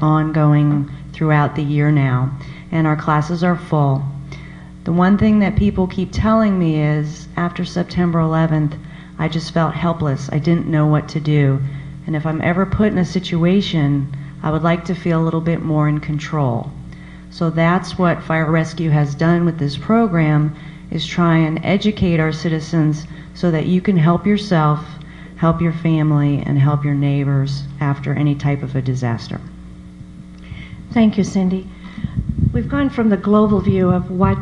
ongoing throughout the year now, and our classes are full. The one thing that people keep telling me is, after September 11th, I just felt helpless. I didn't know what to do. And if I'm ever put in a situation, I would like to feel a little bit more in control. So that's what Fire Rescue has done with this program, is try and educate our citizens so that you can help yourself, help your family, and help your neighbors after any type of a disaster. Thank you, Cindy. We've gone from the global view of what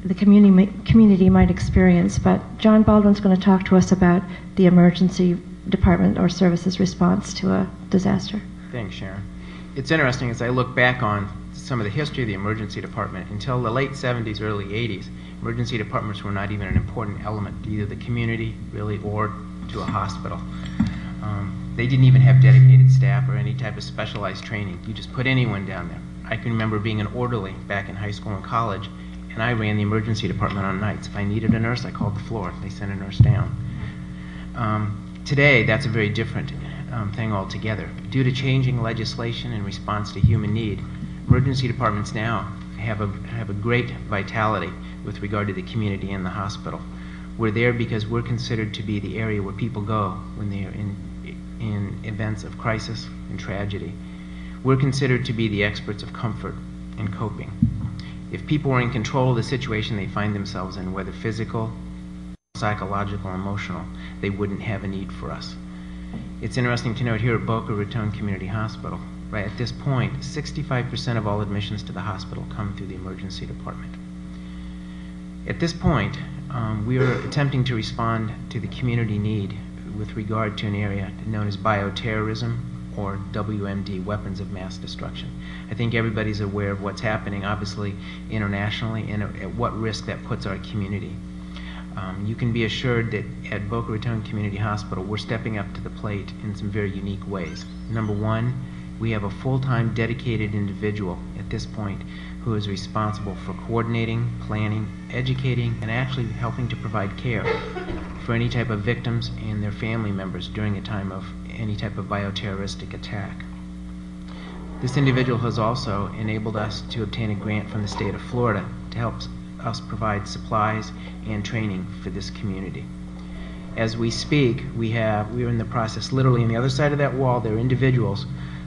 the community might experience, but John Baldwin's going to talk to us about the emergency department or services response to a disaster. Thanks, Sharon. It's interesting as I look back on some of the history of the emergency department. Until the late 70s, early 80s, emergency departments were not even an important element to either the community, really, or to a hospital. They didn't even have dedicated staff or any type of specialized training. You just put anyone down there. I can remember being an orderly back in high school and college, and I ran the emergency department on nights. If I needed a nurse, I called the floor. They sent a nurse down. Today, that's a very different thing altogether. Due to changing legislation in response to human need, emergency departments now have a great vitality with regard to the community and the hospital. We're there because we're considered to be the area where people go when they are in events of crisis and tragedy. We're considered to be the experts of comfort and coping. If people were in control of the situation they find themselves in, whether physical, psychological, emotional, they wouldn't have a need for us. It's interesting to note here at Boca Raton Community Hospital, right at this point, 65% of all admissions to the hospital come through the emergency department. At this point, we are attempting to respond to the community need with regard to an area known as bioterrorism, or WMD, weapons of mass destruction. I think everybody's aware of what's happening, obviously, internationally, and at what risk that puts our community. You can be assured that at Boca Raton Community Hospital, we're stepping up to the plate in some very unique ways. Number one, we have a full-time dedicated individual at this point who is responsible for coordinating, planning, educating, and actually helping to provide care for any type of victims and their family members during a time of any type of bioterroristic attack. This individual has also enabled us to obtain a grant from the state of Florida to help us provide supplies and training for this community. As we speak, we are in the process, literally on the other side of that wall, there are individuals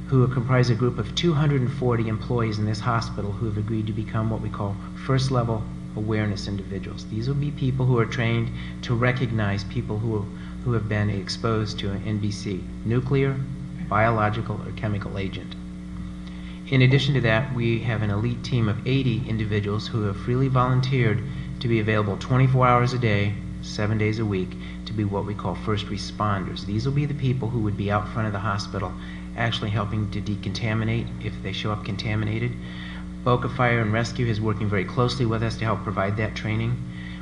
who comprise a group of 240 employees in this hospital who have agreed to become what we call first-level awareness individuals. These will be people who are trained to recognize people who have been exposed to an NBC, nuclear, biological, or chemical agent. In addition to that, we have an elite team of 80 individuals who have freely volunteered to be available 24 hours a day, 7 days a week, to be what we call first responders. These will be the people who would be out front of the hospital actually helping to decontaminate if they show up contaminated. Boca Fire and Rescue is working very closely with us to help provide that training.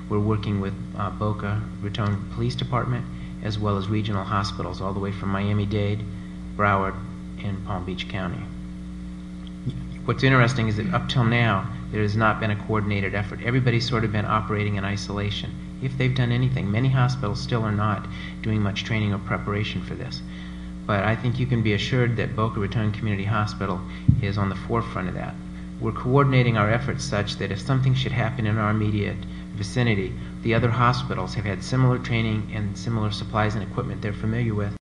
We're working with Boca Raton Police Department as well as regional hospitals all the way from Miami-Dade, Broward, and Palm Beach County. What's interesting is that up till now, there has not been a coordinated effort. Everybody's sort of been operating in isolation. If they've done anything, many hospitals still are not doing much training or preparation for this. But I think you can be assured that Boca Raton Community Hospital is on the forefront of that. We're coordinating our efforts such that if something should happen in our immediate vicinity, the other hospitals have had similar training and similar supplies and equipment they're familiar with,